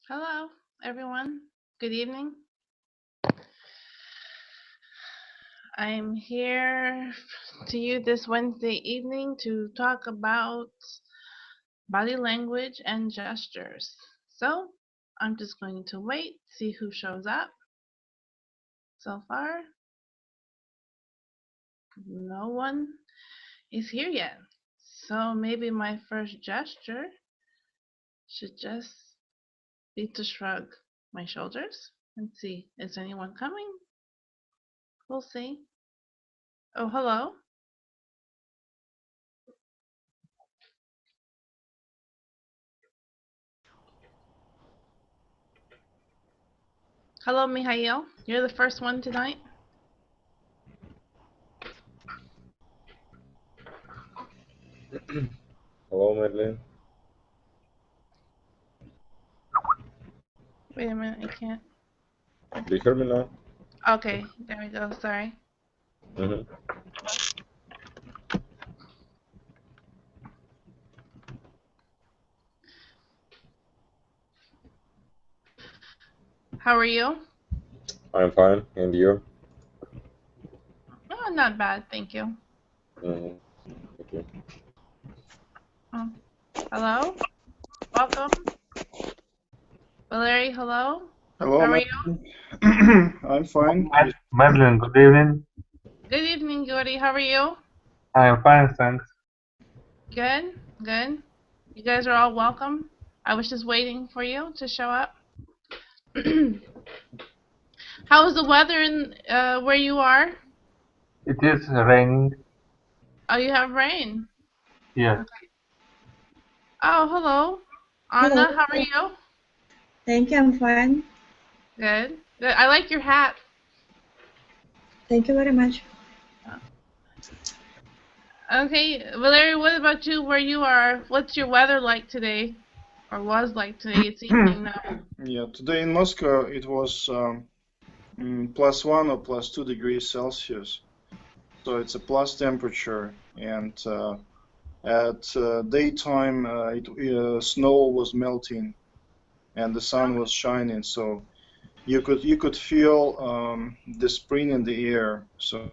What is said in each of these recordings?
Hello, everyone. Good evening. I'm here to you this Wednesday evening to talk about body language and gestures. So I'm just going to wait, see who shows up. So far, no one is here yet. So maybe my first gesture should just be to shrug my shoulders and see, is anyone coming? We'll see. Oh, hello. Hello, Mihail. You're the first one tonight. Hello, Madelyn. Wait a minute, I can't. Do you hear me now? Okay, there we go. Sorry. Mm-hmm. How are you? I'm fine, and you? Oh, not bad, thank you. Mm-hmm. Okay. Oh, hello? Welcome. Valerie, hello? Hello, How are you? I'm fine. Madelyn, good evening. Good evening, Goody. How are you? I am fine, thanks. Good, good. You guys are all welcome. I was just waiting for you to show up. How is the weather in where you are? It is raining. Oh, you have rain. Yes. Okay. Oh, hello. Hello. Anna, how are you? Thank you, I'm fine. Good. Good. I like your hat. Thank you very much. Okay, Valerie, what about you where you are? What's your weather like today? Or was like today? It's evening now. Yeah, today in Moscow it was +1 or +2 degrees Celsius. So it's a plus temperature, and at daytime snow was melting and the sun was shining, so you could feel the spring in the air. So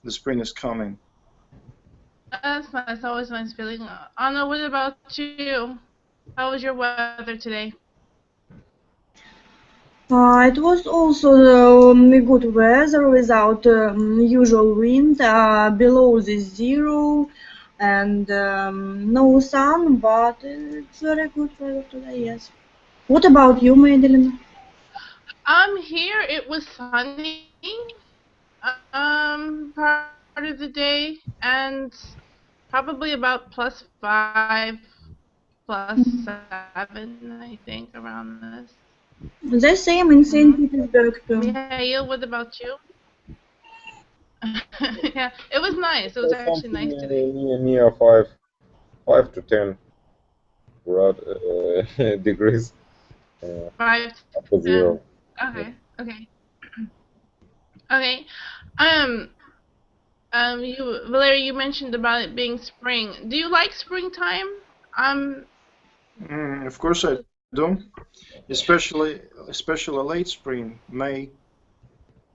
the spring is coming. That's nice. Always nice feeling. Anna, what about you? How was your weather today? It was also good weather without usual wind, below the zero, and no sun, but it's very good weather today, yes. What about you, Madelyn? Here it was sunny. Part of the day, and probably about +5, +7, I think, around this. The same in St. Petersburg too. Mihail, what about you? Yeah, it was nice. It was actually nice Something today. near 5 to 10 degrees 5 up to to 10. 0. Yeah. Okay, okay, okay. Valeria, you mentioned about it being spring. Do you like springtime? Of course I do, especially late spring, May.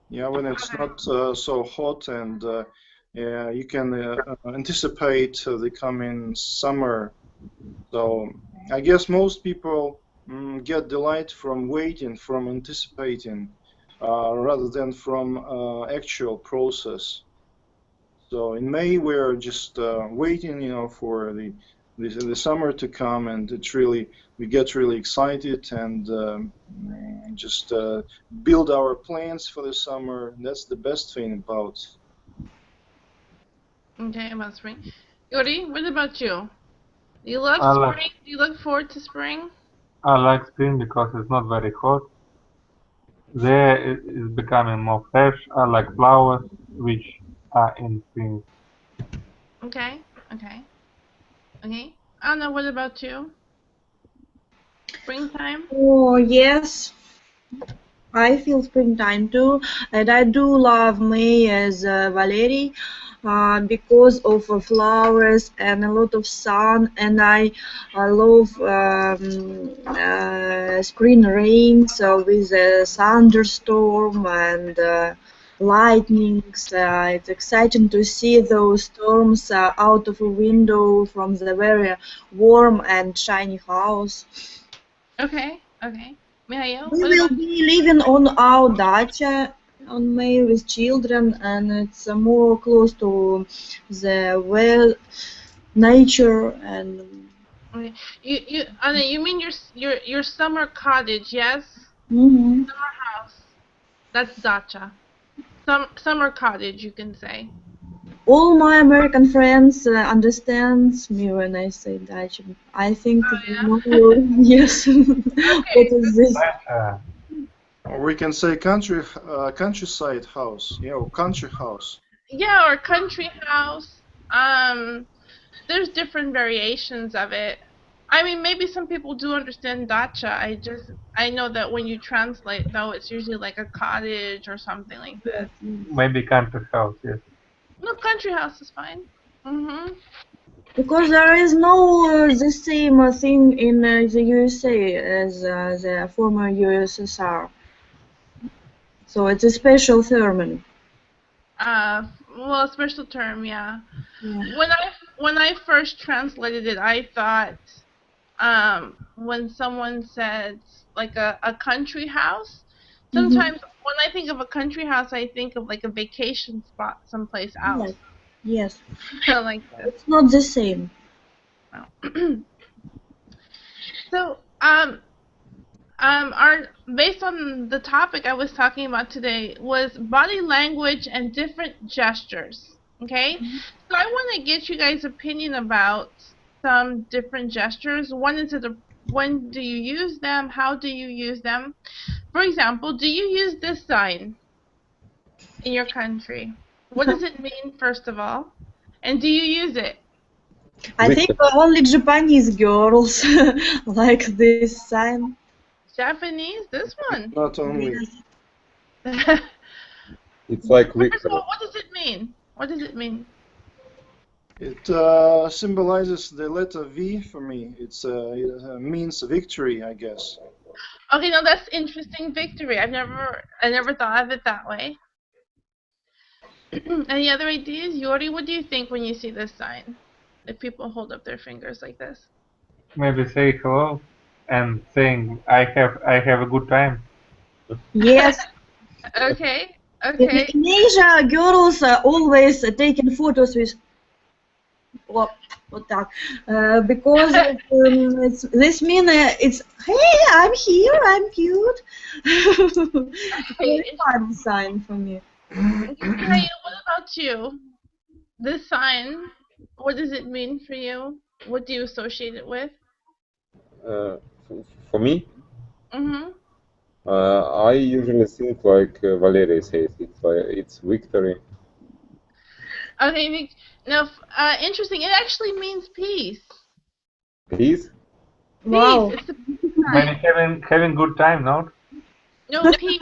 Yeah, when it's not so hot, and you can anticipate the coming summer. So I guess most people get delight from waiting, from anticipating, rather than from actual process. So in May we're just waiting, for the summer to come, and we get really excited and just build our plans for the summer. That's the best thing about. Okay, about spring. Yuri, what about you? Do you love I like spring? Do you look forward to spring? I like spring because it's not very hot. The air is becoming more fresh. I like flowers which are in spring. Okay, okay, okay. Anna, what about you? Springtime? Oh, yes. I feel springtime too, and I do love May as Valerie. because of flowers and a lot of sun, and I love spring rains with a thunderstorm and lightnings. It's exciting to see those storms out of a window from the very warm and shiny house. Okay, okay. Mihail, We what will about be living on our dacha on May with children, and it's more close to the nature and. okay. You Anna, you mean your summer cottage, yes? Mhm. Summer house. That's dacha. Summer cottage, you can say. All my American friends understands me when I say dacha. I think they know. Yes. What is this? Or we can say countryside house, country house. Yeah, or country house. There's different variations of it. I mean, maybe some people do understand dacha. I know that when you translate, though, it's usually like a cottage or something like that. Maybe country house, yes. No, country house is fine. Because there is no the same thing in the USA as the former USSR. So it's a special term. Well, a special term, yeah. Yeah. When I first translated it, I thought, when someone said like a country house, sometimes when I think of a country house, I think of like a vacation spot someplace else. Yes. Like this. It's not the same. So, based on the topic I was talking about today was body language and different gestures. Okay, so I want to get you guys' opinion about some different gestures. One is when do you use them? How do you use them? For example, do you use this sign in your country? What does it mean, first of all? And do you use it? I think only Japanese girls like this sign. Japanese? This one? Not only. It's like First of victory. all, what does it mean? What does it mean? It symbolizes the letter V for me. It means victory, I guess. Okay, no, that's interesting. Victory. I never thought of it that way. Any other ideas? Yuri, what do you think when you see this sign? If people hold up their fingers like this. Maybe say hello and saying I have a good time. Yes. Okay. Okay. In Asia, girls are always taking photos with because this means it's hey, I'm here, I'm cute. Very fun sign for me. Hey, what about you? This sign, what does it mean for you? What do you associate it with? For me, Mm-hmm. I usually think like Valeria says. It's victory. Okay, now, interesting. It actually means peace. Peace? Wow. Peace. It's the peace sign. Maybe having good time, no? No, peace.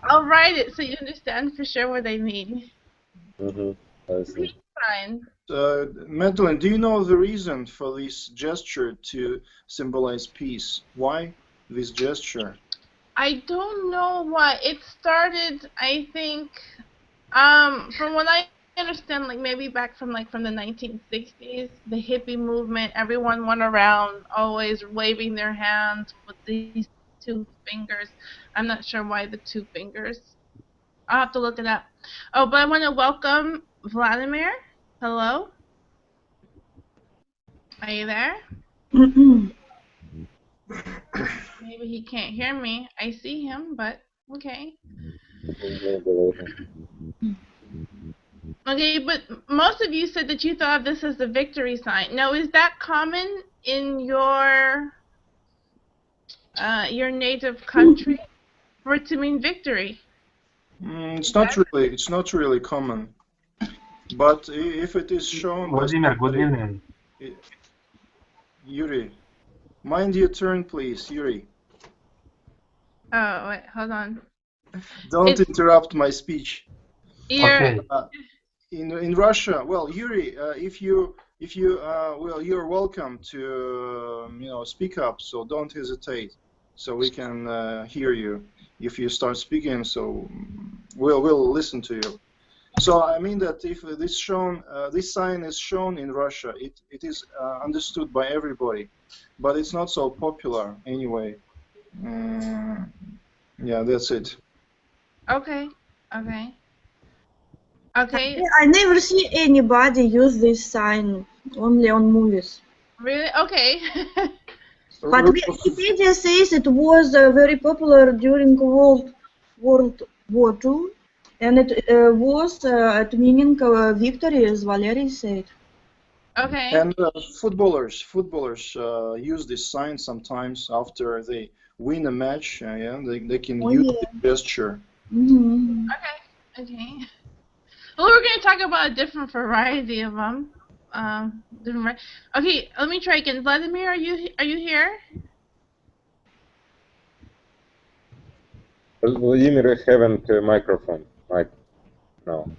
I'll write it so you understand for sure what I mean. I see. Peace sign. Madelyn, do you know the reason for this gesture to symbolize peace? Why this gesture? I don't know why. It started, I think, from what I understand, like maybe back from the 1960s, the hippie movement. Everyone went around always waving their hands with these two fingers. I'm not sure why the two fingers. I'll have to look it up. Oh, but I want to welcome Vladimir. Hello. Are you there? Maybe he can't hear me. I see him, but okay. Okay, but most of you said that you thought of this as the victory sign. Now, is that common in your native country for it to mean victory? It's not really common. But if it is shown by Vladimir, good evening. Yuri, mind your turn, please, Yuri. Oh, wait, hold on. Don't interrupt my speech. You're, Okay. in Russia, well, Yuri, if you well, you're welcome to speak up. So don't hesitate. So we can hear you if you start speaking. So we'll listen to you. So I mean that if this sign is shown in Russia, it is understood by everybody, but it's not so popular anyway. Yeah, that's it. Okay. Okay. Okay. I never see anybody use this sign, only on movies. Really? Okay. But Wikipedia says it was very popular during World War II, and it was at meaning victory, as Valery said. Okay. And footballers use this sign sometimes after they win a match. Yeah, they can use the gesture. Mm-hmm. Okay. Okay. Well, we're going to talk about a different variety of them. Okay, let me try again. Vladimir, are you here? Vladimir haven't microphone. No.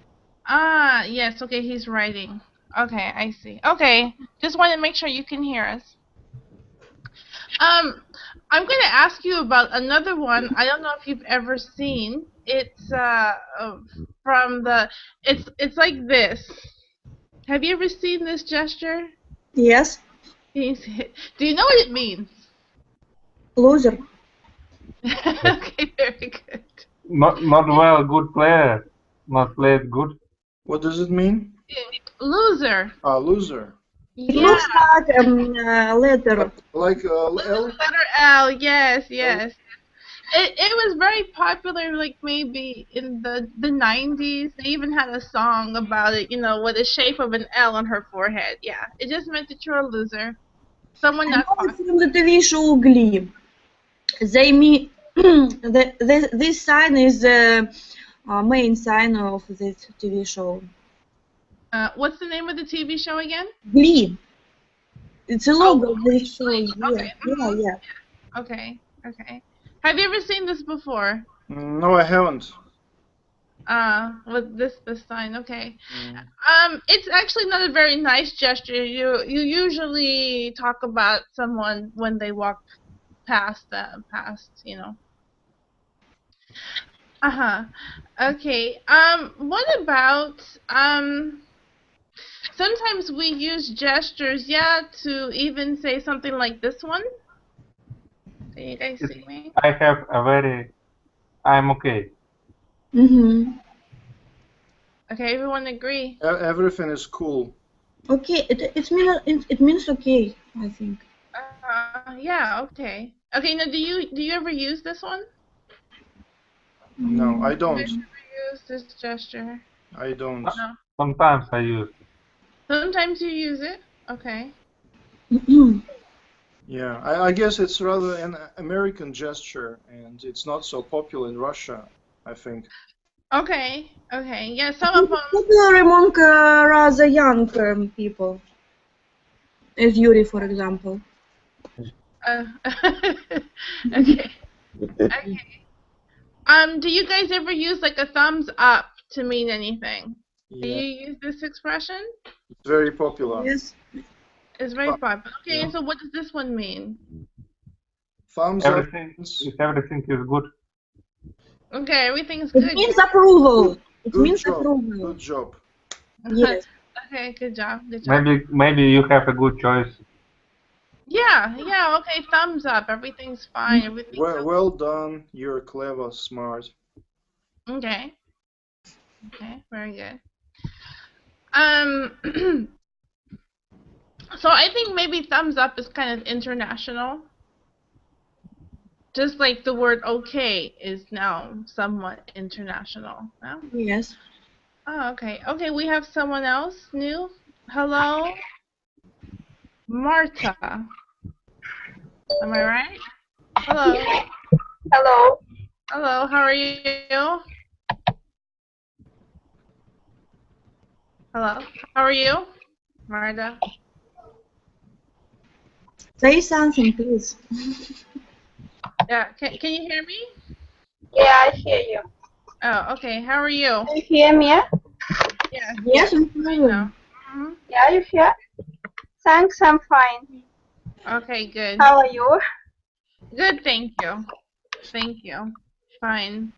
Ah, yes. Okay, he's writing. Okay, I see. Okay, just want to make sure you can hear us. I'm going to ask you about another one. I don't know if you've ever seen. It's from the. It's like this. Have you ever seen this gesture? Yes. Do you know what it means? Loser. Okay, very good. Not well, good player. Not played good. What does it mean? Loser. Loser. It Yeah. looks like a letter. Like L? Letter L. Yes, yes. It was very popular, like maybe in the 90s. They even had a song about it, with the shape of an L on her forehead. Yeah, it just meant that you're a loser. Someone not From the TV show Glee. They mean this sign is the main sign of this TV show. What's the name of the TV show again? Glee. It's a logo of this show. Okay. Yeah. Okay. Okay. Have you ever seen this before? No, I haven't. With this sign, okay. It's actually not a very nice gesture. You usually talk about someone when they walk past, Okay. What about sometimes we use gestures, to even say something like this one. Can you guys see me? I have I'm okay. Mm-hmm. Okay, everyone agree. Everything is cool. Okay, it means okay, I think. Yeah, okay. Okay, now do you ever use this one? No, I don't. Do you ever use this gesture? I don't. No. Sometimes I use. Sometimes you use it. Okay. Yeah, I guess it's rather an American gesture, and it's not so popular in Russia, I think. Okay. Okay. Yeah, some of them. Popular among rather young people, as Yuri, for example. Okay. Okay. Do you guys ever use like a thumbs up to mean anything? Do Yeah, you use this expression? it's very popular. Yes. It's very popular. Okay, yeah. and so what does this one mean? Thumbs up. Everything is good. Okay, everything's good. It means approval. It Good means job. approval. Good job. Yes. Okay, good job. Good job. Maybe you have a good choice. Yeah, okay, thumbs up. Everything's fine. Everything's Well done. You're clever, smart. okay. Okay, very good. So I think maybe thumbs up is kind of international. Just like the word okay is now somewhat international. No? Yes. Oh, okay. Okay, we have someone else new. Hello? Marta. Am I right? Hello. Hello. Hello, how are you? Hello, how are you? Marta. Say something, please. Yeah, can you hear me? Yeah, I hear you. Oh, okay. How are you? Can you hear me? Yes. Yes, we I can. know. Mhm. Yeah, you hear? Thanks, I'm fine. Okay, good. How are you? Good, thank you. Thank you. Fine.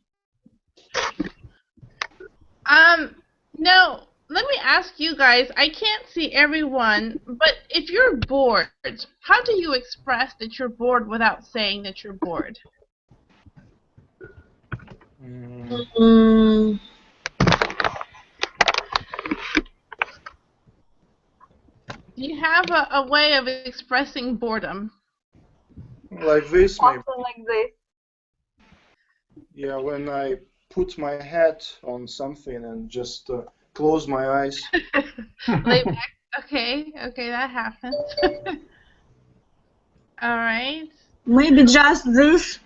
Now, let me ask you guys, I can't see everyone, but if you're bored, how do you express that you're bored without saying that you're bored? Mm, Do you have a way of expressing boredom? Like this, maybe. Something like this. Yeah, when I put my head on something and just close my eyes. Lay back. Okay, that happens. All right. maybe just this.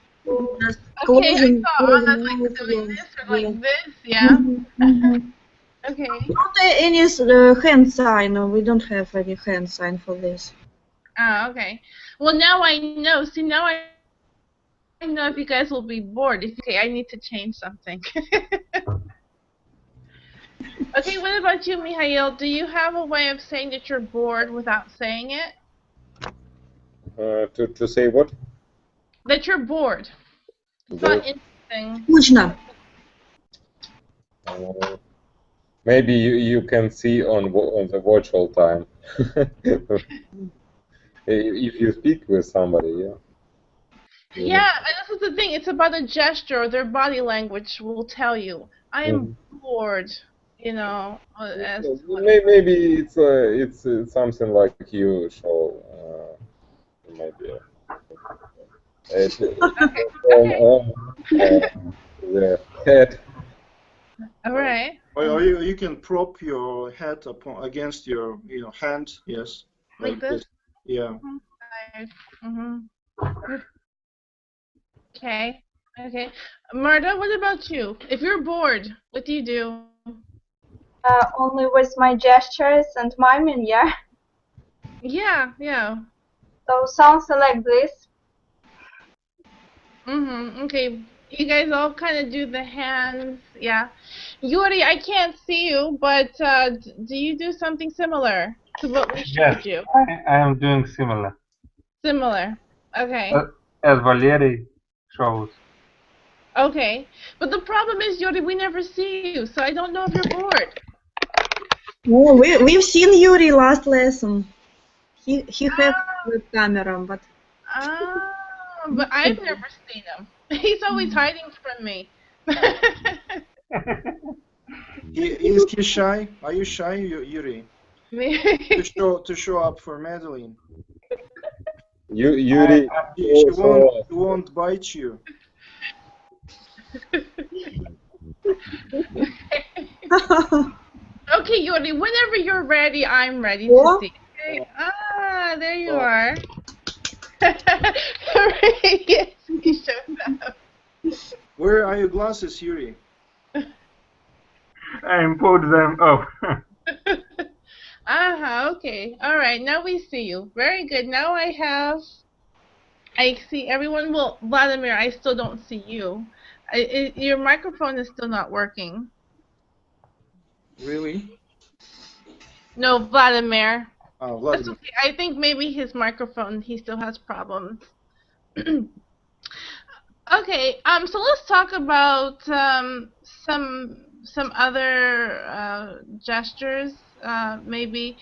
Just Okay, I closing, saw closing Anna like mouth, doing yes, this or yes. like this, yeah. Mhm. Okay. Not any hand sign. We don't have any hand sign for this. Ah, okay. Well, now I know. See, now I know if you guys will be bored. Okay, I need to change something. Okay, what about you, Mihail? Do you have a way of saying that you're bored without saying it? To say what? That you're bored. It's not interesting. Скучно. Maybe you can see on the virtual time. If you speak with somebody, yeah. Yeah, and this is the thing. It's about a gesture or their body language will tell you. I am bored, you know. As Maybe it's something like you show. Maybe. The head. All right. Or you can prop your head against your hand, yes. Like this? Yeah. Okay. Okay. Marta, what about you? If you're bored, what do you do? Only with my gestures and miming, yeah. Yeah, yeah. So something like this. Okay. You guys all kind of do the hands, yeah. Yuri, I can't see you, but do you do something similar to what we showed Yes, you? I am doing similar. Similar. Okay. As Valery shows. Okay. But the problem is, Yuri, we never see you, so I don't know if you're bored. Oh, we've seen Yuri last lesson. He had the camera, but But I've never seen him. He's always hiding from me. Is he shy? Are you shy, Yuri? To show up for Madelyn. Yuri. She won't bite you. Okay, Yuri, whenever you're ready, I'm ready to see. Okay? There you are. Yes, he showed up. Where are your glasses, Yuri? I put them up. Okay. All right, now we see you. Very good. Now I see everyone. Well, Vladimir, I still don't see you. Your microphone is still not working. Really? No, Vladimir. Oh, That's Vladimir. okay. I think maybe his microphone, he still has problems. Okay, so let's talk about some other gestures, maybe.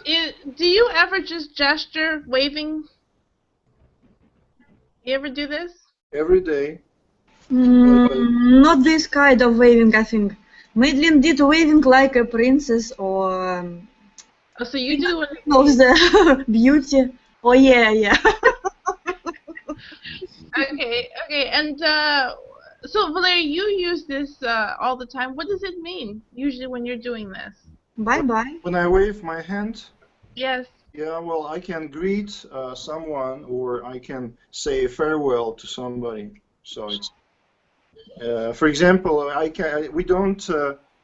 Do you ever just gesture waving? You ever do this? Every day. Not this kind of waving, I think. Madelyn did waving like a princess or Oh, so you do it of the beauty. Oh yeah. Okay, and so Valeria, you use this all the time. What does it mean usually when you're doing this? Bye. When I wave my hand, Yes. yeah, well, I can greet someone or I can say farewell to somebody. So it's, for example, we don't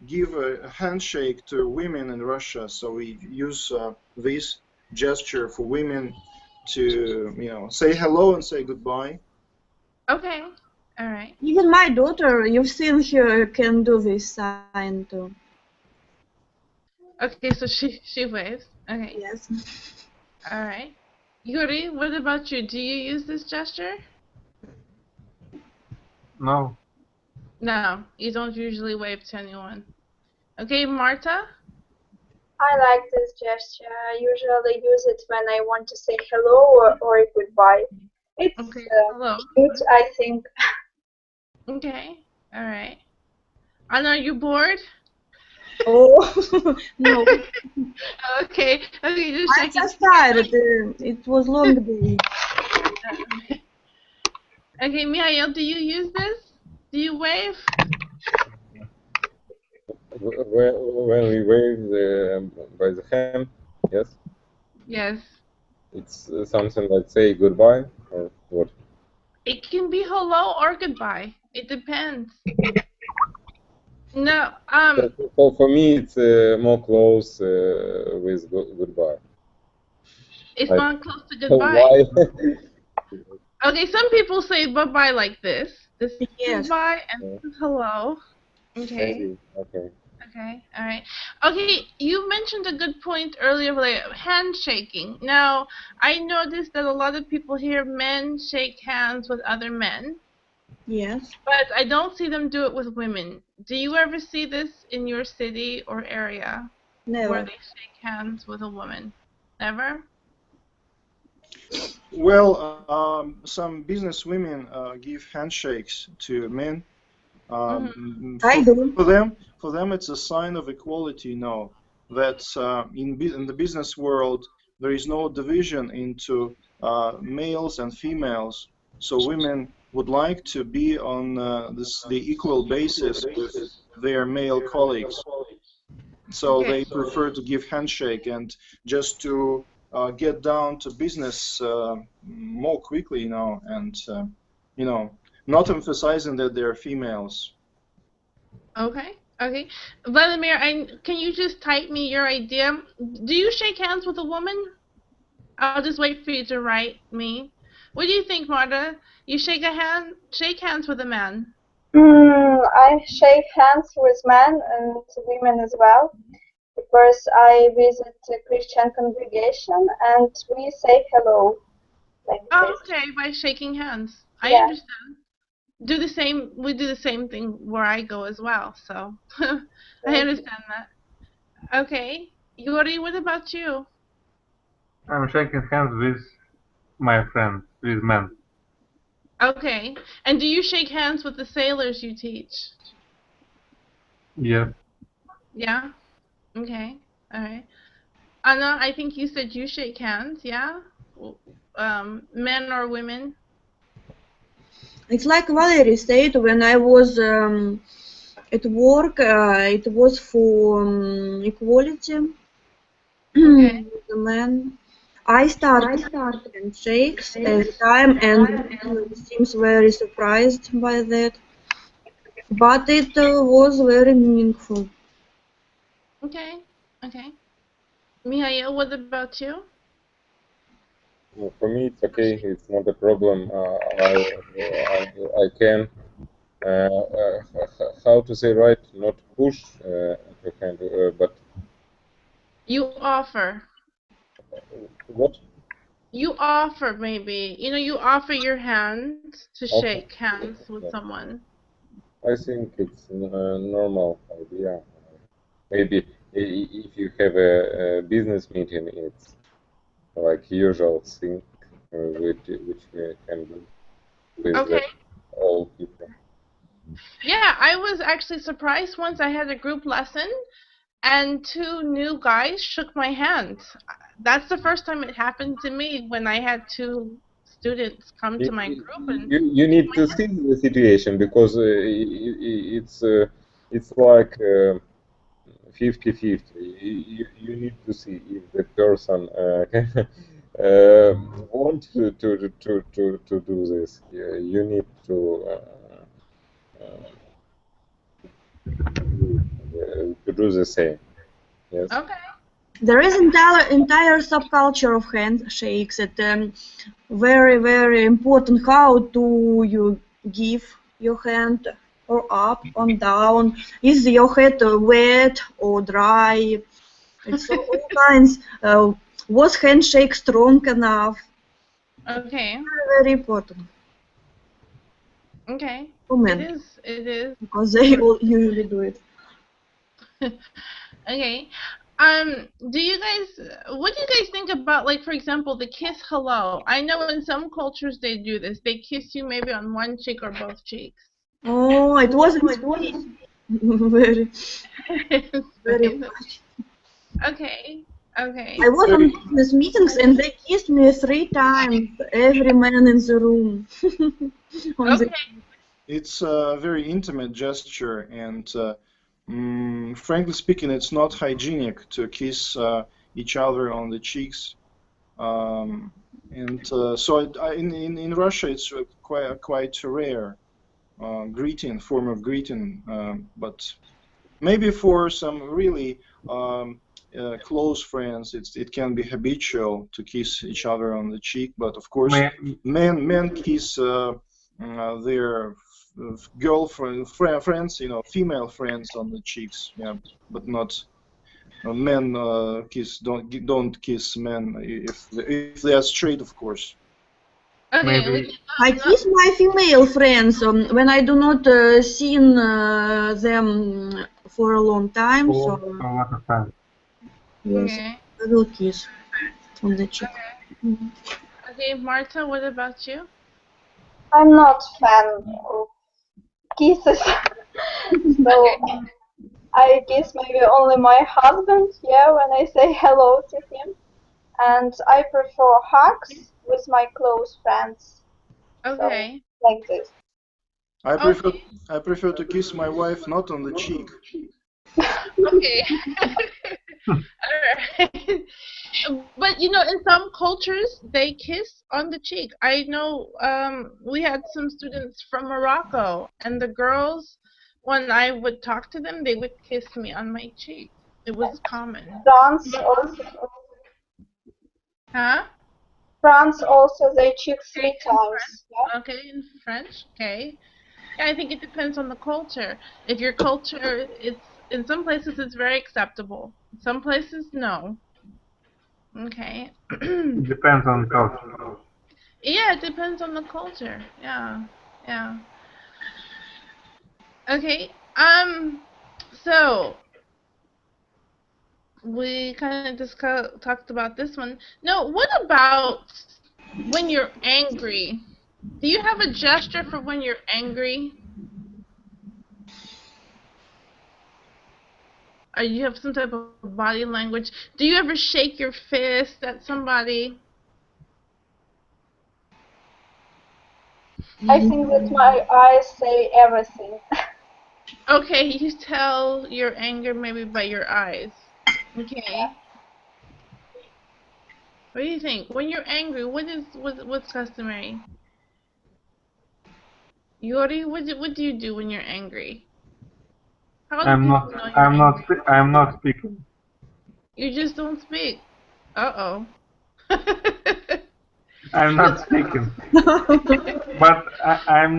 give a handshake to women in Russia, so we use this gesture for women to, say hello and say goodbye. Okay. All right. Even my daughter, you've seen her, can do this sign too. Okay, so she waves. Okay. Yes. All right. Yuri, what about you? Do you use this gesture? No. No, you don't usually wave to anyone. Okay, Marta? I like this gesture. I usually use it when I want to say hello or goodbye. It's Okay, hello. cute, I think. Okay, all right. Anna, are you bored? Oh, no. Okay, just I'm checking. just tired. It was long day. Okay, Mihail, do you use this? Do you wave? When we wave by the hand, yes, Yes. it's something like say goodbye or what? It can be hello or goodbye. It depends. No, For me, it's more close with goodbye. it's Like, not close to goodbye. why? Okay, some people say bye-bye like this. This is Yes. bye and this is hello. Okay. Maybe. Okay. Okay, all right. Okay, you mentioned a good point earlier, like handshaking. Now, I noticed that a lot of people here, men shake hands with other men, Yes. but I don't see them do it with women. Do you ever see this in your city or area where Never. they shake hands with a woman? Never? Well, some business women give handshakes to men. I do. For them, it's a sign of equality. That in the business world there is no division into males and females. So women would like to be on the equal basis with their male colleagues. So Okay. they prefer to give handshake and just to get down to business more quickly, and not emphasizing that they're females. Okay. Okay. Vladimir, can you just type me your idea? Do you shake hands with a woman? I'll just wait for you to write me. What do you think, Marta? You shake hands with a man. I shake hands with men and women as well, because I visit a Christian congregation and we say hello like Oh, this. okay, by shaking hands. I Yeah. understand. We do the same thing where I go as well, so I understand that. Okay. Yuri, what about you? I'm shaking hands with my friends, with men. Okay. And do you shake hands with the sailors you teach? Yes. Yeah? Okay. All right. Anna, I think you said you shake hands, yeah? Men or women? It's like Valerie said, when I was at work, it was for equality. Okay. The man. I started handshakes every time, and it seems very surprised by that. But it was very meaningful. Okay. Okay. Mihail, what about you? Well, for me, it's okay. It's not a problem. I can. How to say right? Not push the hand, but You offer. what? You offer, maybe. You offer your hand to Offer? shake hands with Yeah. someone. I think it's a normal idea. Maybe if you have a business meeting, it's like usual thing which we can do with Okay. all people. Yeah, I was actually surprised once. I had a group lesson and two new guys shook my hand. That's the first time it happened to me, when I had two students come to my group and You need to see the situation, because it's like 50-50. You need to see if the person want to do this. You need to do the same. Yes. okay. There is entire subculture of handshakes. It very important how to you give your hand or up or down? Is your head wet or dry? It's all kinds. Was handshake strong enough? Okay. Very important. Okay. For men. It is. Because they all usually do it. Okay. Do you guys, what do you guys think about, like, for example, the kiss hello? I know in some cultures they do this. They kiss you maybe on one cheek or both cheeks. Oh, it wasn't very, very much. Okay. Okay. I was on business meetings and they kissed me 3 times, every man in the room. Okay. It's a very intimate gesture, and frankly speaking, it's not hygienic to kiss each other on the cheeks. In Russia, it's quite rare form of greeting, but maybe for some really close friends, it can be habitual to kiss each other on the cheek. But of course, men kiss their girlfriend, friends, female friends on the cheeks. Yeah, but not men don't kiss men if they are straight, of course. Okay. I kiss my female friends when I do not seen them for a long time. So A lot of time. yes, Okay. I will kiss on the cheek. Okay, Marta, what about you? I'm not fan of kisses. So I kiss maybe only my husband, yeah, when I say hello to him. And I prefer hugs with my close friends. Okay. So, like this. I prefer to kiss my wife not on the cheek. Okay. Alright. But in some cultures they kiss on the cheek. I know we had some students from Morocco, and the girls, when I would talk to them, they would kiss me on my cheek. It was common. France also. Huh? France also, they cheek 3 times. Yeah? Okay, in French. Okay. Yeah, I think it depends on the culture. If your culture, it's in some places it's very acceptable. Some places, no. Okay. It depends on culture. Yeah, it depends on the culture. Yeah. Yeah. Okay. So we kind of talked about this one. No, what about when you're angry? Do you have a gesture for when you're angry? Or you have some type of body language? Do you ever shake your fist at somebody? I think that my eyes say everything. Okay, you tell your anger maybe by your eyes. Okay. What do you think? When you're angry, what's customary? Yuri, what do you do when you're angry? How do people know you're angry? I'm not speaking. You just don't speak. Uh-oh. I'm not speaking. But I'm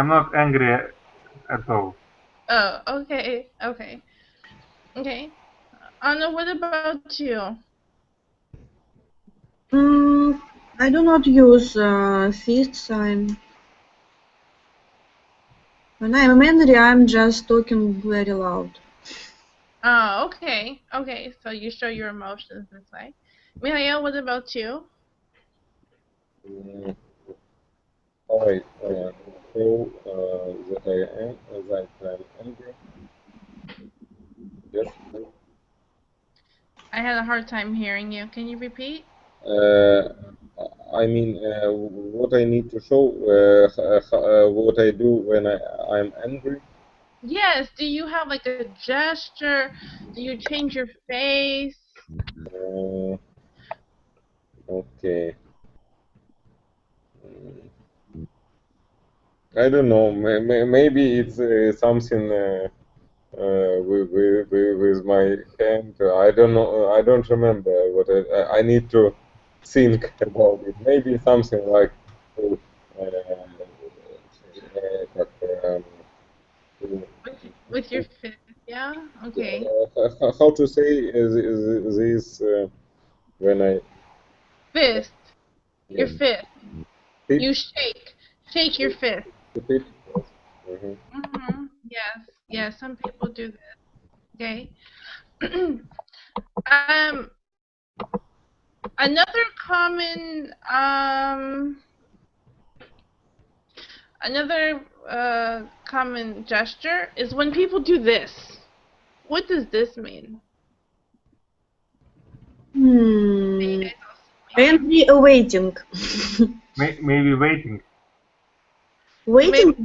not angry at all. Oh, okay, okay. Okay. Anna, what about you? I do not use fist sign. When I'm angry, I'm just talking very loud. Oh, okay. Okay, so you show your emotions this way. Mihail, what about you? I show that I'm angry. Yes. I had a hard time hearing you. Can you repeat? I mean, what I need to show, what I do when I'm angry. Yes. Do you have like a gesture? Do you change your face? Okay. I don't know. Maybe it's something with my hand. I don't know. I don't remember what I need to think about it. Maybe something like как, With your fist, yeah? Okay. how to say this when I Fist. Your yeah, fist. tip, You shake. Shake your fist. tip. Mhm. Yes. Yes. Some people do this. Okay. Another common common gesture is when people do this. What does this mean? Angry awaiting. Maybe waiting. Waiting,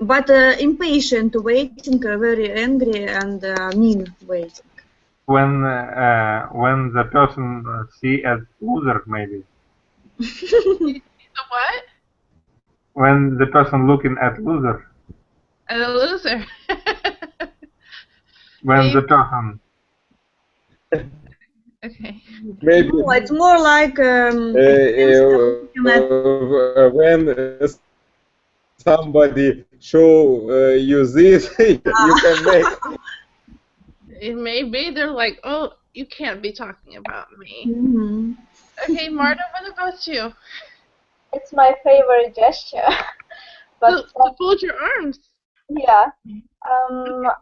but impatient waiting, very angry and mean waiting. When the person see as loser, maybe. The what? When the person looking at loser. And a loser. When Maybe. the person. Okay. Maybe No, it's more like when somebody show you this, you can make. It may be they're like, oh, you can't be talking about me. Mhm. Okay, Marta, what about you? It's my favorite gesture. But To fold your arms. yeah,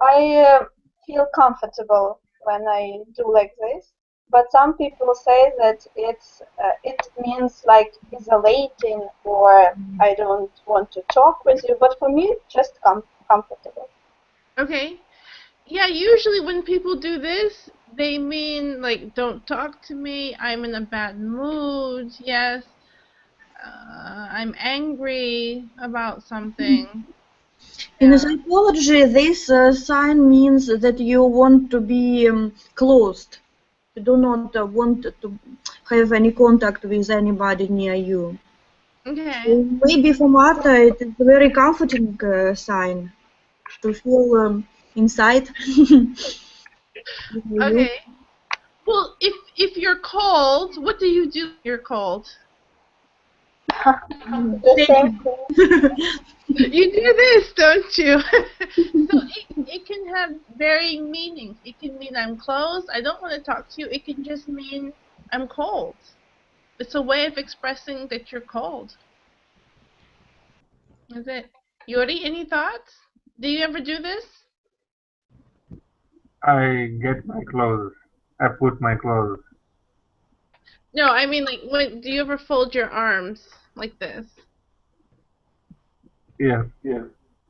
I feel comfortable when I do like this. But some people say that it means like isolating or I don't want to talk with you. But for me, just comfortable. Okay. Yeah, usually when people do this, they mean like, don't talk to me, I'm in a bad mood, yes, I'm angry about something. In psychology, this sign means that you want to be closed. You do not want to have any contact with anybody near you. Okay. Maybe for Marta, it is a very comforting sign to feel inside. Okay. Well, if you're cold, what do you do when you're cold? The same thing. You do this, don't you? So it can have varying meanings. It can mean I'm closed, I don't want to talk to you. It can just mean I'm cold. It's a way of expressing that you're cold. Is it? Yuri, any thoughts? Do you ever do this? I get my clothes. I put my clothes. No, I mean like when do you ever fold your arms like this? Yes.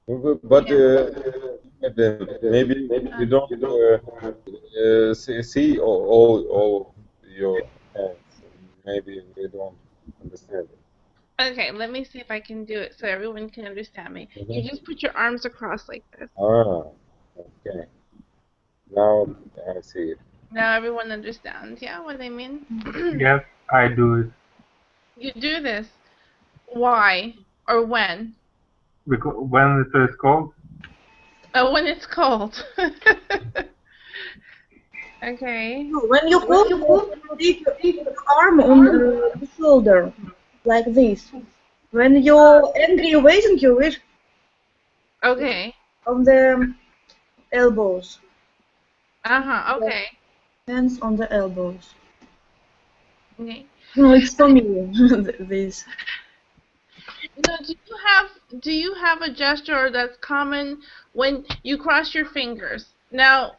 But maybe we don't see all your hands. Maybe we don't understand it. Okay, let me see if I can do it so everyone can understand me. You just put your arms across like this. Ah, okay. Now I see it. Now everyone understands, yeah, what I mean? Yes, I do it. You do this. Why? Or when? Because when it is cold. Oh, when it's cold. Okay. When you cold, you take your arm on the shoulder, like this. When you're angry, you're waiting, you wish Okay. on the elbows. Okay. Hands on the elbows. Okay. No, it's for me. This. Now, do you have a gesture that's common when you cross your fingers? Now,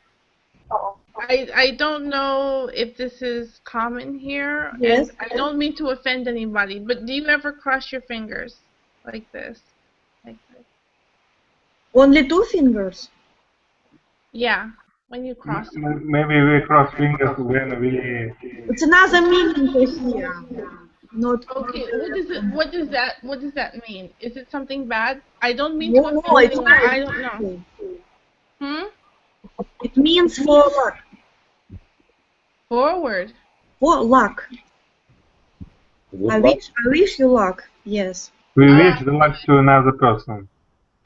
I don't know if this is common here, Yes. and I don't mean to offend anybody, but do you ever cross your fingers like this? Like this? Only two fingers. Yeah, when you cross them. Maybe we cross fingers when we. It's another meaning here. Not. Okay, what does that mean? Is it something bad? I don't mean to No, offend it's anyone. I don't know. It means for luck. Forward. For luck. Good I luck. wish you luck. Yes. We wish the luck to another person.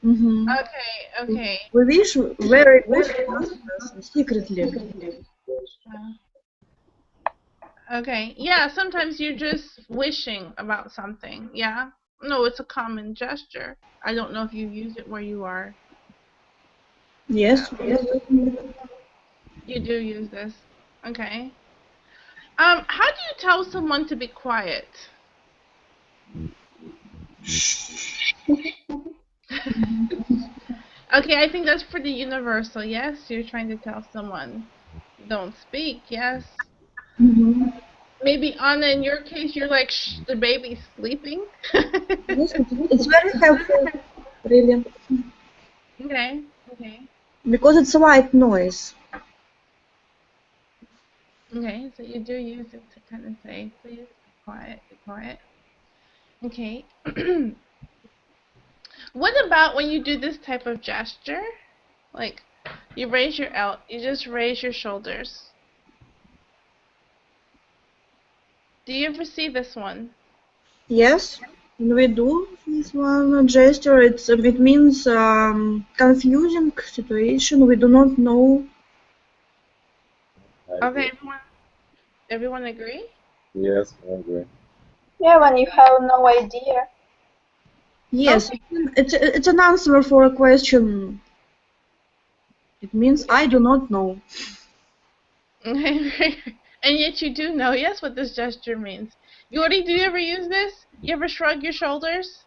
Mm-hmm. Okay. We wish very good for another person secretly. Okay. Yeah, sometimes you're just wishing about something. Yeah. No, it's a common gesture. I don't know if you use it where you are. Yes. You do use this. Okay. How do you tell someone to be quiet? Okay, I think that's pretty universal. Yes, you're trying to tell someone, don't speak. Yes. Mm-hmm. Maybe Anna, in your case, you're like, shh, the baby's sleeping. Yes, it's very helpful, really, Okay. Okay. because it's white noise. Okay. So you do use it to kind of say, please be quiet, be quiet. Okay. What about when you do this type of gesture? Like, you just raise your shoulders. Do you ever see this one? Yes, we do this one gesture. It means confusing situation. We do not know. Okay, everyone agree? Yes, I agree. Yeah, when you have no idea. Yes, it's an answer for a question. It means I do not know. Okay. And yet you do know, yes, what this gesture means. Yuri, do you ever use this? You ever shrug your shoulders?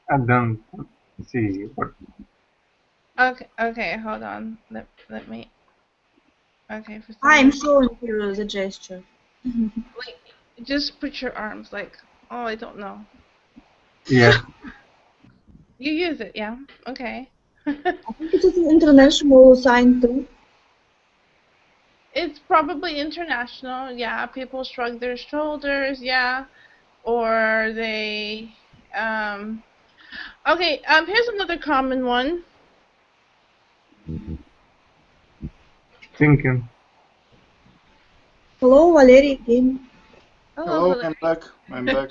I don't see what. Okay, hold on. Let me. Okay, for some I'm reason. showing you the gesture. Wait, just put your arms like, oh, I don't know. Yes. You use it, yeah? Okay. I think it is an international sign too. It's probably international, yeah. People shrug their shoulders, yeah. Or they, okay, here's another common one. Thinking. Hello, Valerie again. Hello, Valerie. I'm back. I'm back.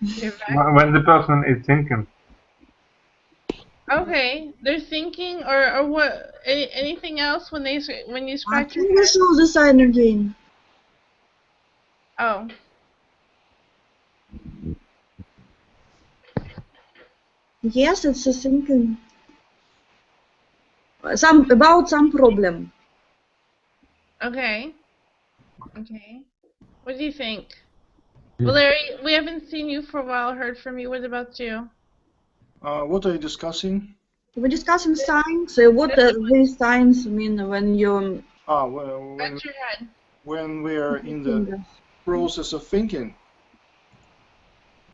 You're back. When the person is thinking. Okay, they're thinking, or what? Anything else when you scratch your Can you head? show the sign again? Oh. Yes, it's a thinking. About some problem. Okay. Okay. What do you think? Valerie, we haven't seen you for a while, heard from you. What about you? What are you discussing? We're discussing signs. What these signs mean when you Scratch your head. when we are in the fingers. process of thinking.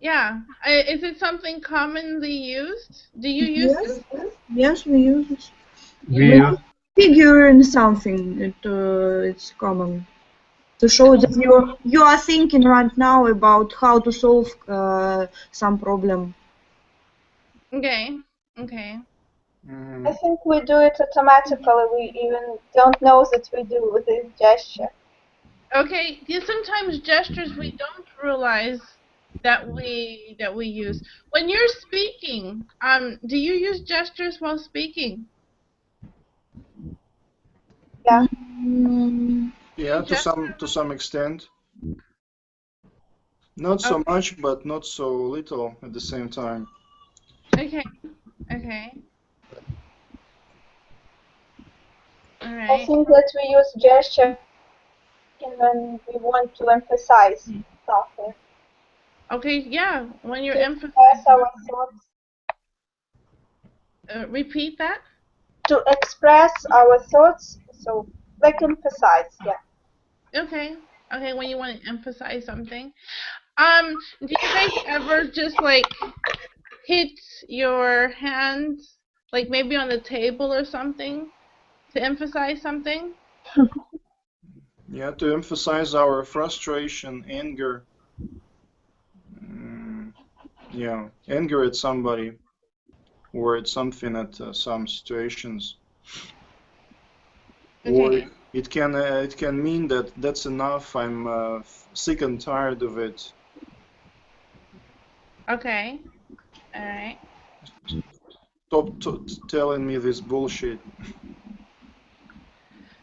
Yeah. Is it something commonly used? Do you use Yes, this? yes, we use it. We We figure in something. It's common to show that you are thinking right now about how to solve some problem. Okay. Okay. I think we do it automatically. We even don't know that we do this gesture. Okay. Yeah, sometimes gestures we don't realize that we use. When you're speaking, do you use gestures while speaking? Yeah. Mm, Yeah, to some extent. Not so much, but not so little at the same time. Okay. Okay. All I right. think that we use gesture when we want to emphasize something. Okay. Yeah. When you're To express emphasizing, our thoughts. repeat that. To express our thoughts, so like emphasize, yeah. Okay. Okay. When you want to emphasize something. Do you guys ever just like hit your hands, like maybe on the table or something, to emphasize something? Yeah, to emphasize our frustration, anger. Yeah, anger at somebody or at something at some situations. Okay. Or it can mean that that's enough. I'm sick and tired of it. Okay. All right. Stop telling me this bullshit.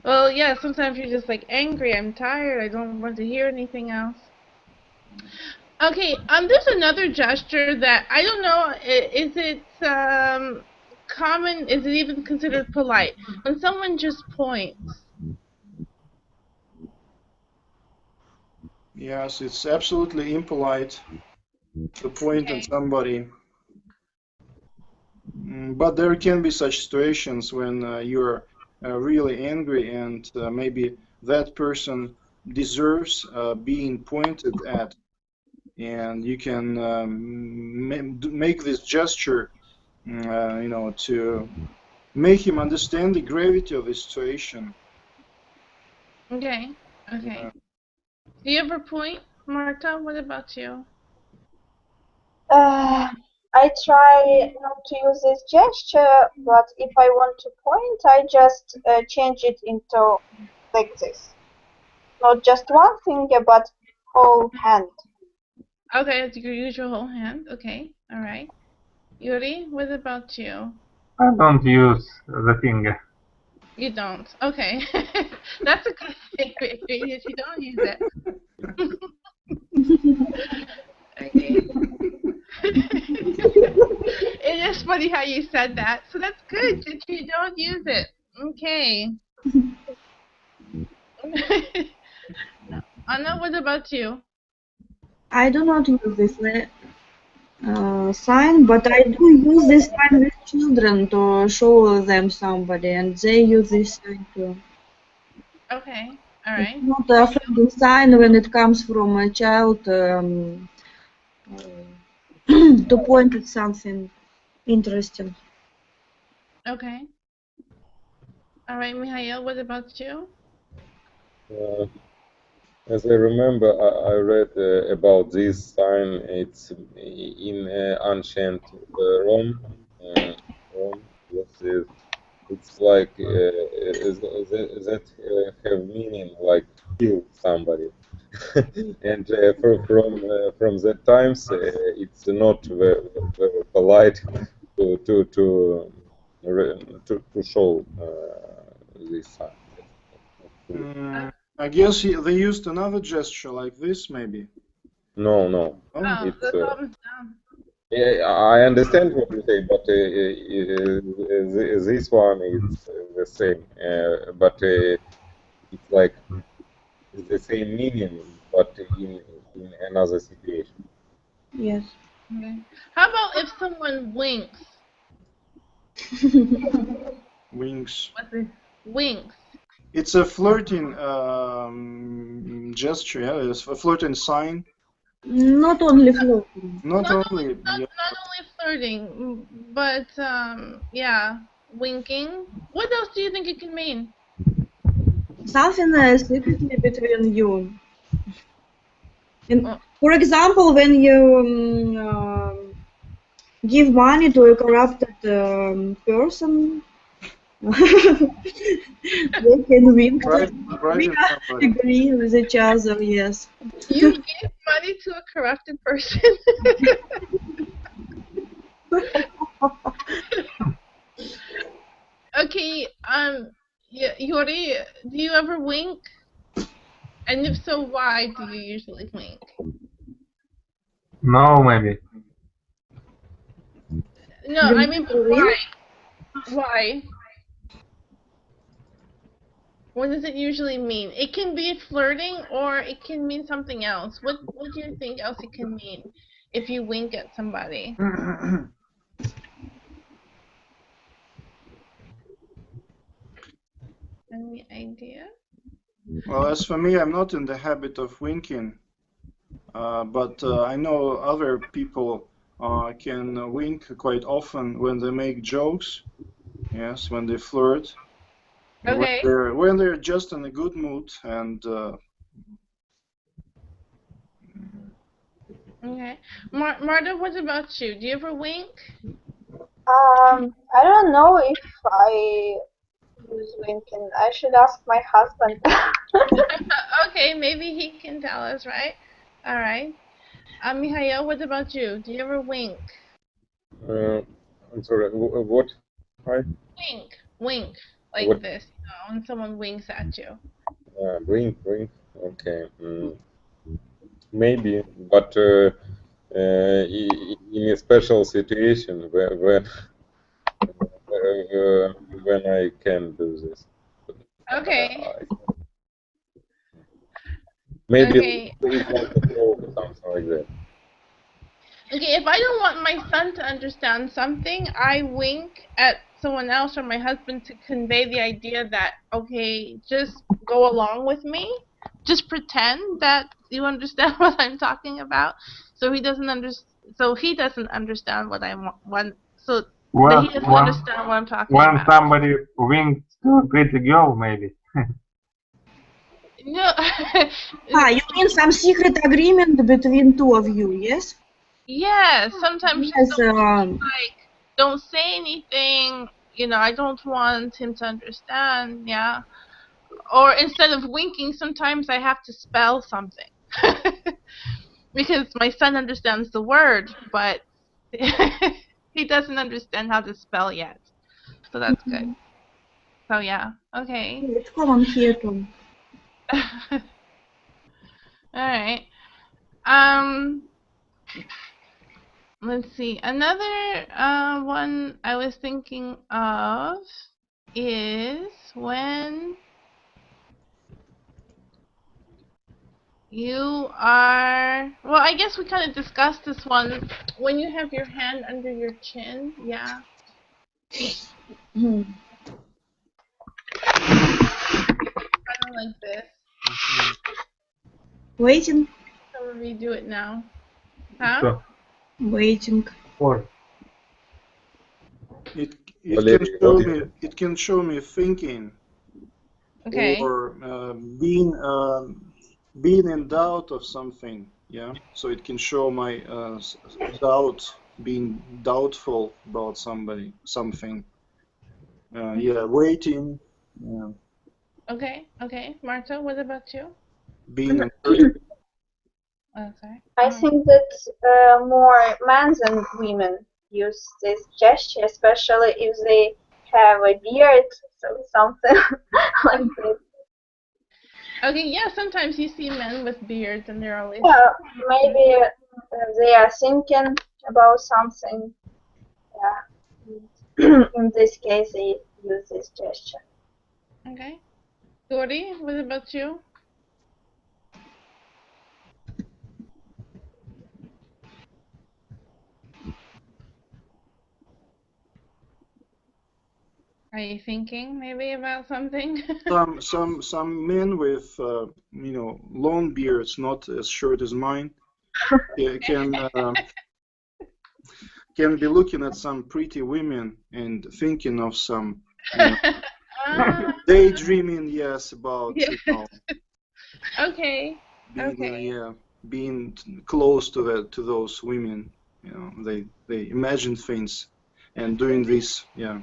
Well, yeah, sometimes you're just like angry, I'm tired, I don't want to hear anything else. Okay, there's another gesture that I don't know. Is it common? Is it even considered polite when someone just points? Yes, it's absolutely impolite to point at somebody. But there can be such situations when you're really angry and maybe that person deserves being pointed at, and you can make this gesture, you know, to make him understand the gravity of the situation. Okay. Okay. Do you ever point, Marta? What about you? I try not to use this gesture, but if I want to point, I just change it into like this. Not just one finger, but whole hand. Okay, it's your usual whole hand. Okay, all right. Yuri, what about you? I don't use the finger. You don't. Okay, that's a good thing. If you don't use it. Okay. It is funny how you said that. So that's good that you don't use it. Okay. Anna, what about you? I do not use this sign, but I do use this sign with children to show them somebody, and they use this sign too. Okay, all It's right. not a friendly sign when it comes from a child to point at something interesting. Okay. All right, Mihail, what about you? As I remember, I read about this sign. It's in ancient Rome. Rome, yes, it's like that have meaning like kill somebody, and from that times it's not very polite to show this sign. I guess they used another gesture like this, maybe. No. Oh, It's the thumbs down. yeah, I understand what you say, but this one is the same. But it's like it's the same meaning, but in another situation. Yes. Okay. How about if someone winks? Wings. What's it? Winks. It's a flirting gesture, yeah, it's a flirting sign. Not only floating. Not Not only, yeah. only flirting, but yeah, winking. What else do you think it can mean? Something secretly between you. Oh. For example, when you give money to a corrupted person, they can wink. We Bribing somebody. agree with each other, yes. You give money to a corrupted person? Okay, Yuri, do you ever wink? And if so, why do you usually wink? No, maybe. No, You I mean, but never why? wink? Why? What does it usually mean? It can be flirting or it can mean something else. What do you think else it can mean if you wink at somebody? Any idea? Well, as for me, I'm not in the habit of winking, but I know other people can wink quite often when they make jokes. Yes, when they flirt. Okay. When they're just in a good mood and. Okay. Marta, what about you? Do you ever wink? I don't know if I use winking. I should ask my husband. Okay, maybe he can tell us, right? All right. Mihail, what about you? Do you ever wink? I'm sorry. What? Hi. Wink, like What? this, when someone winks at you. Blink. Okay. maybe, but in a special situation when I can do this. Okay. Maybe Okay. it's like a joke or something like that. Okay, if I don't want my son to understand something, I wink at someone else or my husband to convey the idea that, okay, just go along with me. Just pretend that you understand what I'm talking about. So he doesn't understand what I want. So that he doesn't understand what I'm talking when about. somebody winks to a pretty girl, maybe. No. You mean some secret agreement between two of you, yes? Yeah, sometimes Yes, like, don't say anything, you know, I don't want him to understand, yeah. Or instead of winking, sometimes I have to spell something. Because my son understands the word, but he doesn't understand how to spell yet. So that's good. So yeah, okay. it's common here too. Alright. Let's see. Another one I was thinking of is when you are, well, I guess we kind of discussed this one. When you have your hand under your chin, yeah. Hmm. Kind of like this. Waiting, So we do it now. Huh? So, waiting. or It can show me thinking, Okay. or being in doubt of something. Yeah, so it can show my doubt, being doubtful about something. Yeah, waiting. Yeah. Okay. Okay. Marta, what about you? Being uncertain. Oh, sorry. I think that more men than women use this gesture, especially if they have a beard, so something like this. Okay, yeah, sometimes you see men with beards and they're always... Yeah, maybe they are thinking about something. Yeah. In this case, they use this gesture. Okay. Dori, what about you? Are you thinking maybe about something? Some men with long beards, not as short as mine, can be looking at some pretty women and thinking of some daydreaming, yes, about Yeah. Okay. being close to those women. They imagine things and doing this. Yeah.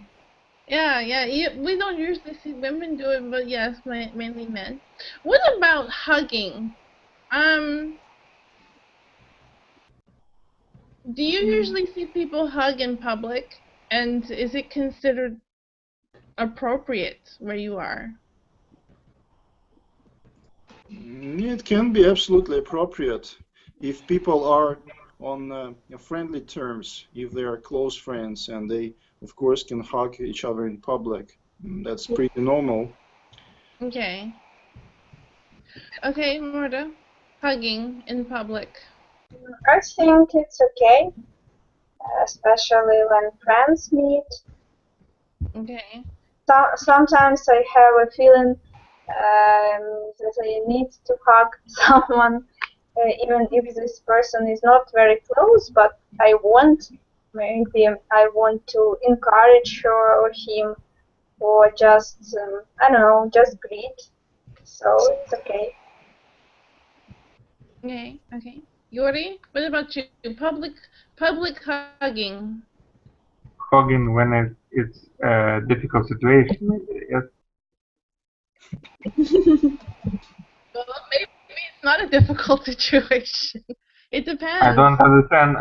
Yeah. We don't usually see women do it, but yes, mainly men. What about hugging? Do you usually see people hug in public? And is it considered appropriate where you are? It can be absolutely appropriate if people are on friendly terms, if they are close friends, and they, of course, can hug each other in public. That's pretty normal. Okay. Okay, Marta. Hugging in public. I think it's okay, especially when friends meet. Okay. Sometimes I have a feeling that I need to hug someone, even if this person is not very close, but maybe I want to encourage her or him, or just, I don't know, just greet. So it's okay. Okay. Yuri, what about you? Public hugging. hugging when it's a difficult situation, maybe, yes. Well, maybe it's not a difficult situation. It depends. I don't understand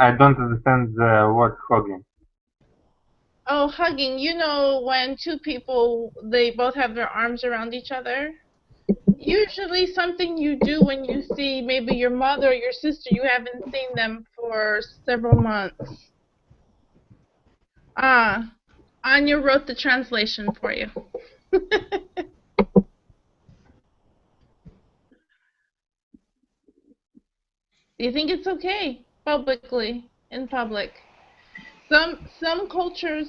the word hugging. Oh, hugging. You know when two people, they both have their arms around each other? Usually something you do when you see maybe your mother or your sister, you haven't seen them for several months. Anya wrote the translation for you. Do you think it's okay publicly, in public? Some cultures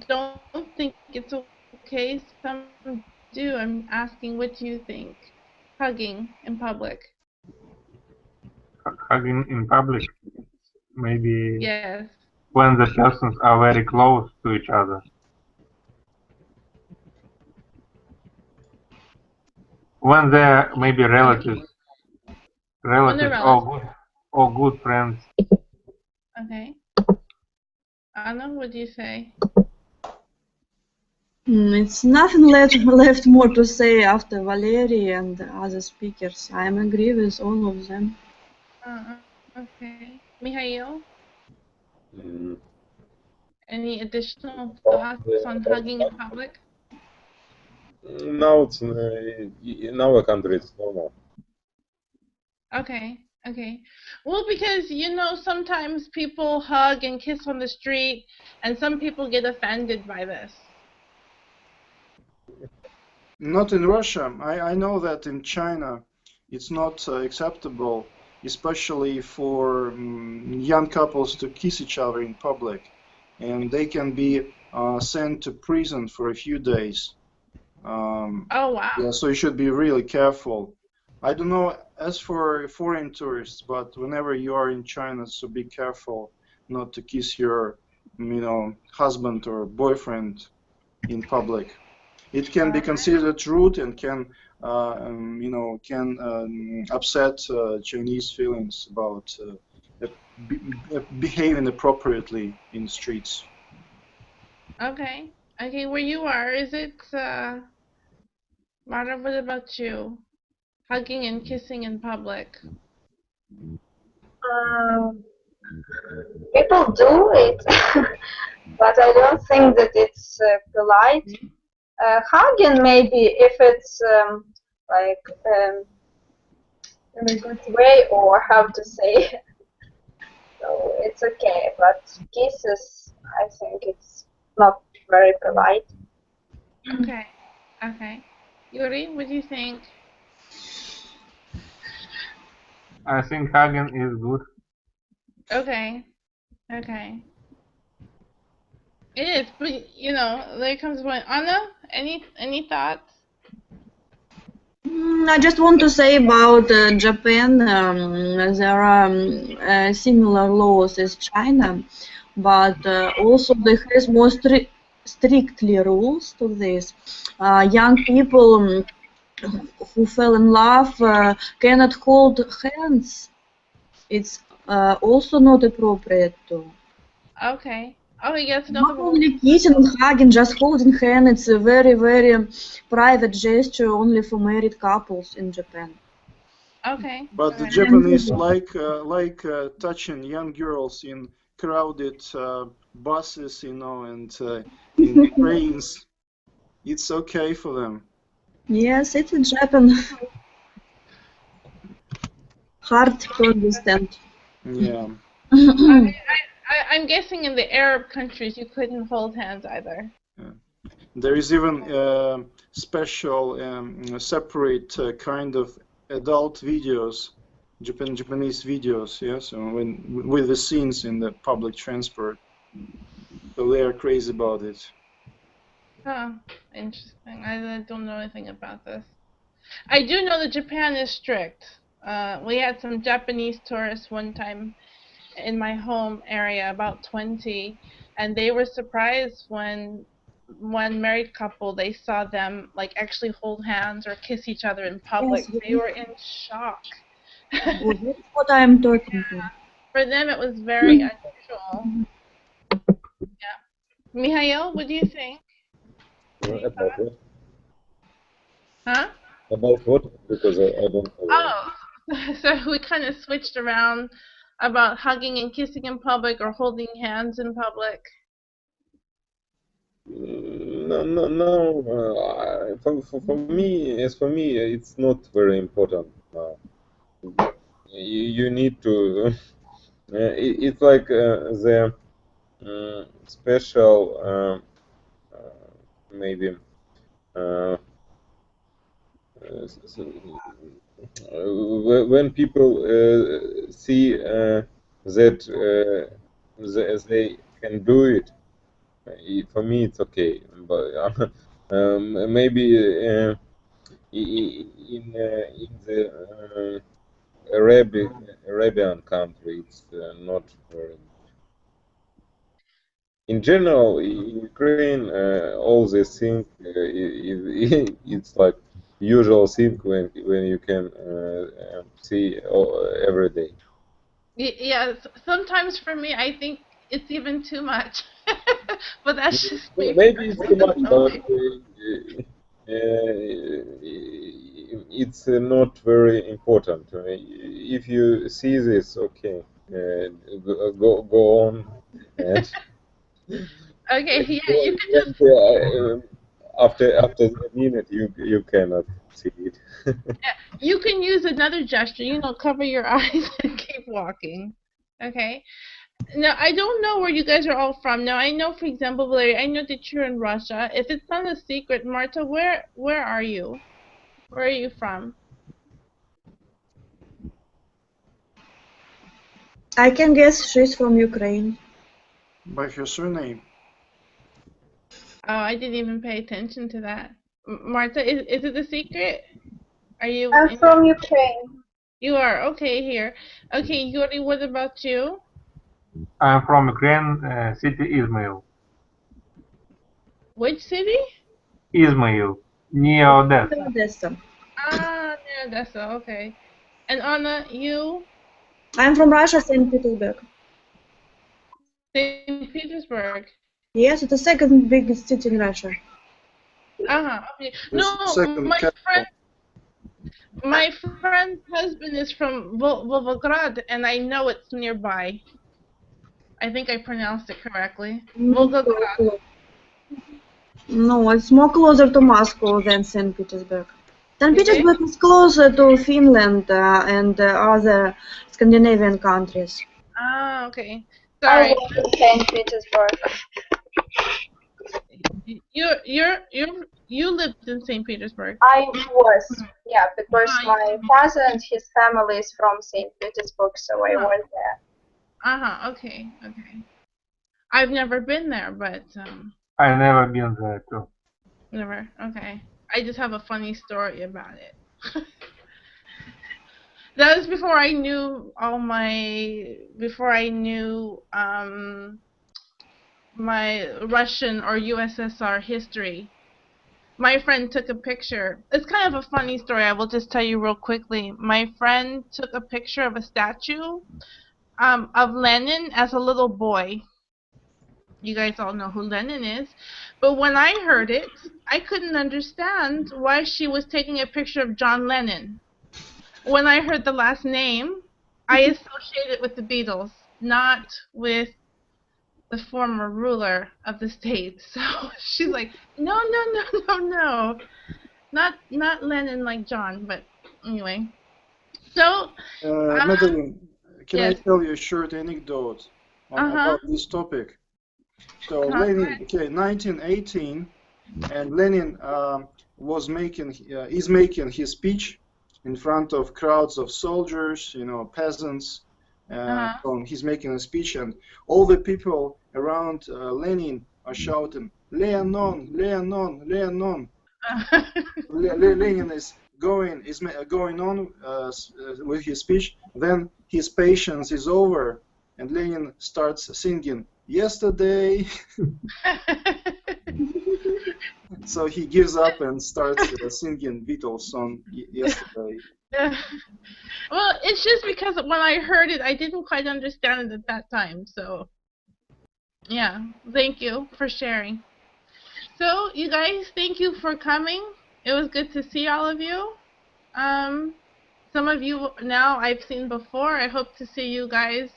don't think it's okay. Some do. I'm asking, what do you think? Hugging in public. Hugging in public, maybe Yes. when the persons are very close to each other. When they're maybe relatives or good friends. Okay. Anna, what do you say? It's nothing left more to say after Valerie and the other speakers. I agree with all of them. Okay. Mihail? Mm. Any additional thoughts on hugging in public? Now it's in our country it's normal. Okay, okay. Well, because, you know, sometimes people hug and kiss on the street, and some people get offended by this. Not in Russia. I know that in China it's not acceptable, especially for young couples to kiss each other in public, and they can be sent to prison for a few days. Oh, wow. Yeah, so you should be really careful. I don't know as for foreign tourists, but whenever you are in China, so be careful not to kiss your, husband or boyfriend in public. It can be considered rude and can, upset Chinese feelings about behaving appropriately in streets. Okay. Okay, where you are, is it, Mara, what about you? Hugging and kissing in public. People do it, but I don't think that it's polite. Hugging maybe if it's in a good way, or how to say. So it's okay, but kisses, I think it's not very polite. Okay. Okay. Yuri, what do you think? I think hugging is good. Okay. Okay. It is, but, you know, there comes one. Anna, any thoughts? I just want to say about Japan. There are similar laws as China, but also they have more strictly rules to this. Young people who fell in love cannot hold hands. It's also not appropriate to. Okay. Oh, yes, Not only kissing and hugging, just holding hand. It's a very, very private gesture only for married couples in Japan. Okay. But the Japanese like touching young girls in crowded buses, and in trains. It's okay for them. Yes, it's in Japan. Hard to understand. Yeah. I'm guessing in the Arab countries you couldn't hold hands either. Yeah. There is even special separate kind of adult videos, Japanese videos, yes, with the scenes in the public transport. So they are crazy about it. Huh. Interesting. I don't know anything about this. I do know that Japan is strict. We had some Japanese tourists one time in my home area, about 20, and they were surprised when one married couple, they saw them like actually hold hands or kiss each other in public. Yes, They were in shock. well, that's what I'm talking to. For them, it was very unusual. Yeah. Mihail, what do you think? About what? Huh? About what? Because I don't know. Oh, so we kind of switched around about hugging and kissing in public or holding hands in public. For me, it's not very important now. You need to. It's like the special maybe when people see that they can do it. For me, it's okay, but maybe in the Arabian country, it's not very. In general, in Ukraine, all these things it's like usual thing when you can see every day. Yeah, sometimes for me, I think it's even too much. But that's just me. Maybe it's too much, but it's not very important. If you see this, okay, go on. And Okay, yeah, you can just after a minute, you cannot see it. you can use another gesture. Cover your eyes and keep walking. Okay. Now, I don't know where you guys are all from. Now, I know, for example, Valeria, I know that you're in Russia. If it's not a secret, Marta, where are you? Where are you from? I can guess she's from Ukraine. By her surname. Oh, I didn't even pay attention to that. Marta, is it a secret? Are you? I'm from Ukraine. You are okay here. Okay, Yuri, what about you? I'm from Ukraine, city Izmail. Which city? Izmail, near Odessa. Odessa. Ah, near Odessa. Okay. And Anna, you? I'm from Russia, St. Petersburg. St. Petersburg. Yes, it's the second biggest city in Russia. Okay. It's No, the second capital. my friend's husband is from Volgograd, and I know it's nearby. I think I pronounced it correctly. Volgograd. No, it's more closer to Moscow than St. Petersburg. St. Okay. Petersburg is closer to Finland and other Scandinavian countries. Ah, okay. I Sorry. was in St. Petersburg. You lived in St. Petersburg. I was, yeah, because Ah, my father and his family is from St. Petersburg, so I was there. Okay. I've never been there, but I never been there too. never. Okay. I just have a funny story about it. That was before I knew my Russian or USSR history. My friend took a picture. It's kind of a funny story. I will just tell you real quickly. My friend took a picture of a statue of Lenin as a little boy. You guys all know who Lenin is. But when I heard it, I couldn't understand why she was taking a picture of John Lennon. When I heard the last name, I associated it with the Beatles, not with the former ruler of the state. So she's like, no, not Lennon like John. But anyway, so Madelyn, can I yes. tell you a short anecdote about this topic? So Lenin, okay, 1918, and Lenin is making his speech in front of crowds of soldiers, peasants. So he's making a speech, and all the people around Lenin are shouting, "Lenin, Lenin, Lenin." Lenin is going on with his speech. Then his patience is over, and Lenin starts singing "Yesterday." So he gives up and starts singing Beatles song "Yesterday." Well, it's just because when I heard it, I didn't quite understand it at that time. So, yeah, thank you for sharing. So, you guys, thank you for coming. It was good to see all of you. Some of you now I've seen before. I hope to see you guys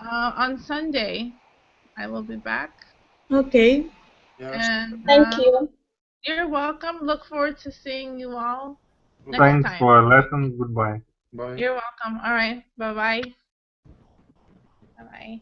on Sunday. I will be back. Okay. Yes. And Thank you. you're welcome. Look forward to seeing you all next Thanks time. for a lesson. Goodbye. Bye. You're welcome. All right. Bye-bye. Bye-bye.